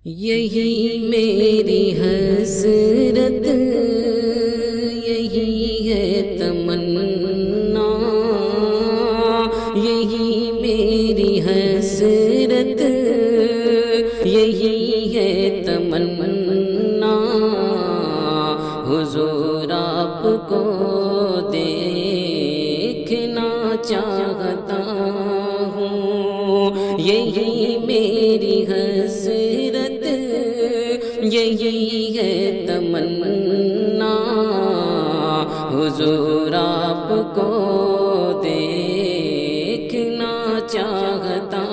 یہی میری حسرت، یہی ہے تمنا، یہی میری حسرت، یہی ہے تمنا، حضور آپ کو دیکھنا چاہتا ہوں، یہی میری حسرت، یہی ہے تمنا، حضور آپ کو دیکھنا چاہتا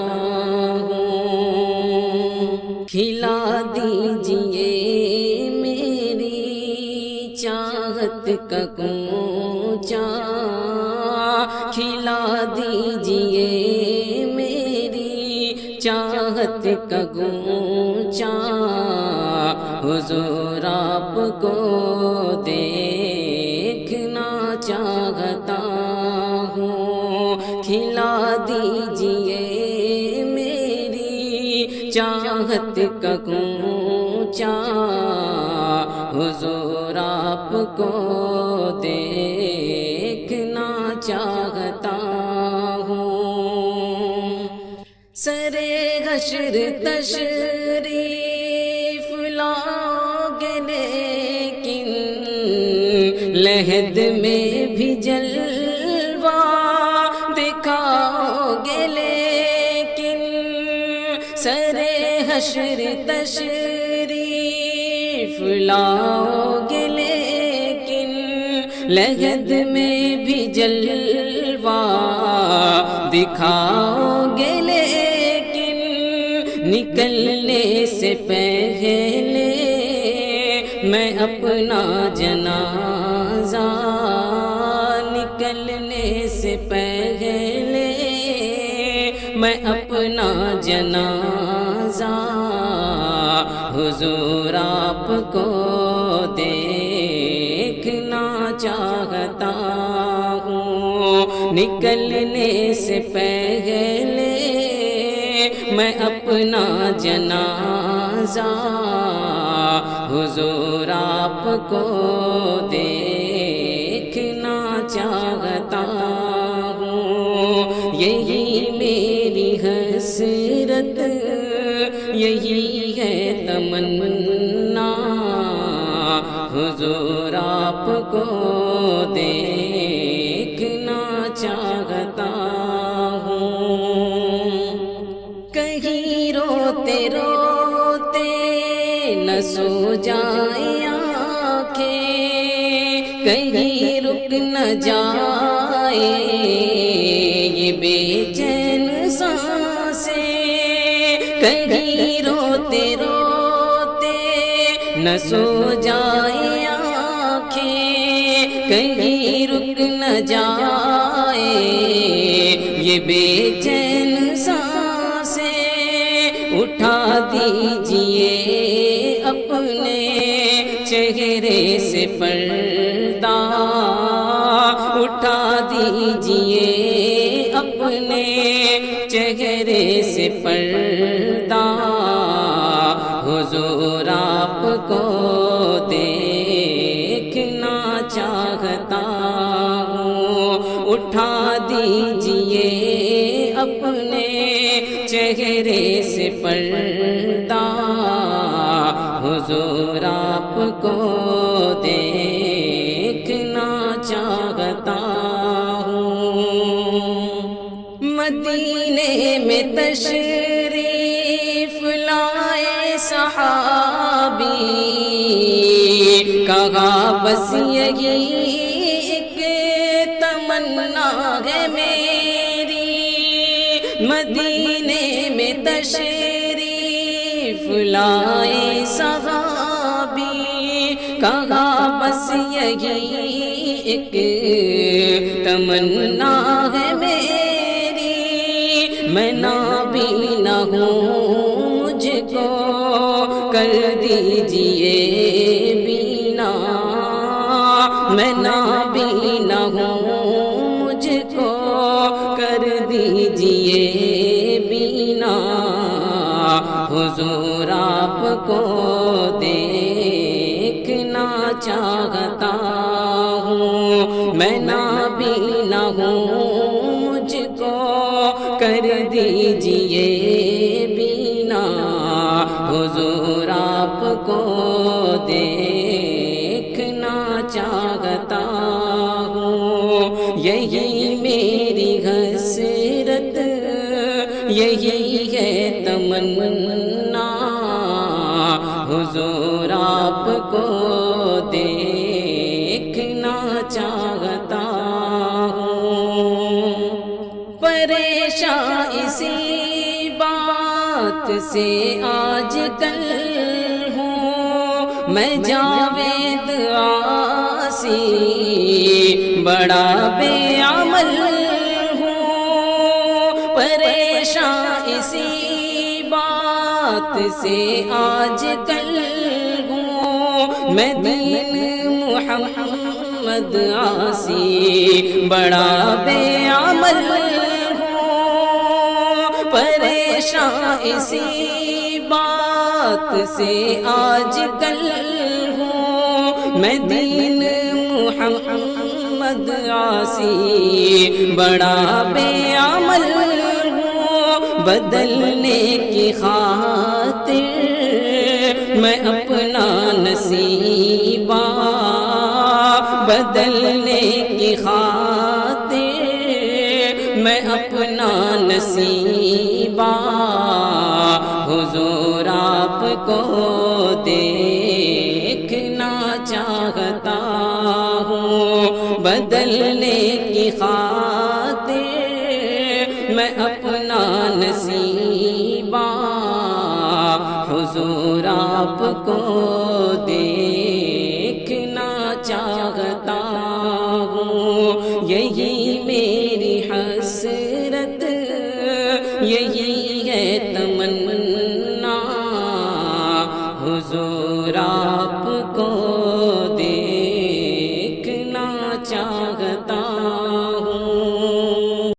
ہوں، کھلا دیجئے میری چاہت کا کونچا، کھلا دیجئے میری چاہت کا گونچا، حضور آپ کو دیکھنا چاہتا ہوں، کھلا دیجئے میری چاہت کا گونچا، حضور آپ کو دیکھنا چاہتا ہوں، سرے حشر تشریف لاؤگے لیکن لحد میں بھی جلوہ دکھاؤ گے، لیکن سرے حشر تشریف لاؤگے لیکن لحد میں بھی جلوہ دکھاؤ گے، لیکن نکلنے سے پہلے میں اپنا جنازہ، نکلنے سے پہلے میں اپنا جنازہ، حضور آپ کو دیکھنا چاہتا ہوں، نکلنے سے پہلے میں اپنا جنازہ، حضور آپ کو دیکھنا چاہتا ہوں، یہی میری حسرت، یہی ہے تمنا، حضور آپ کو دیکھنا چاہتا ہوں، کہیں روتے روتے نہ سو جائیں آنکھیں، کہیں رک نہ جائے یہ بے چین سانسیں، کہیں روتے روتے نہ سو جائیں آنکھیں، کہیں رک نہ جائے یہ بے چین سانسیں، اٹھا دیجئے اپنے چہرے سے پردہ، اٹھا دیجئے اپنے چہرے سے پردہ، حضور آپ کو دیکھنا چاہتا ہوں، اٹھا دیجئے اپنے چہرے سے پردہ، حضور آپ کو دیکھنا چاہتا ہوں، مدینے میں تشریف لائے صحابی، کہا بس یہی ایک تمنا ہے میری، مدینے میں تشریف لائے صحابی، کہا بس یہی ایک تمنا ہے میری، میں نابینا ہوں مجھ کو کر دیجئے بینا، میں نابینا ہوں مجھ کو کر دیجئے بینا، حضور آپ کو دیکھنا چاہتا ہوں، میں نابینا ہوں، مجھ کو کر دیجئے بینا، حضور آپ کو دیکھنا چاہتا ہوں، یہی میری حسرت، یہی ہے تمنا، حضور آپ کو دیکھنا چاہتا ہوں، پریشان اسی بات سے آج کل ہوں، میں جاوید عاصی بڑا بے عمل ہوں، پریشان اسی بات سے آج کل ہوں، میں دین محمد عاصی بڑا بے عمل ہوں، پریشان اسی بات سے آج کل ہوں، میں دین محمد عاصی بڑا بے عمل ہوں، بدلنے کی خاطر میں اپنا نصیبہ، بدلنے کی خاطر میں اپنا نصیبہ، حضور آپ کو دیکھنا چاہتا ہوں، بدلنے کی خاطر میں اپنا نصیبہ، حضور آپ کو دیکھنا چاہتا ہوں، یہی میری حسرت، یہی ہے تمنا، حضور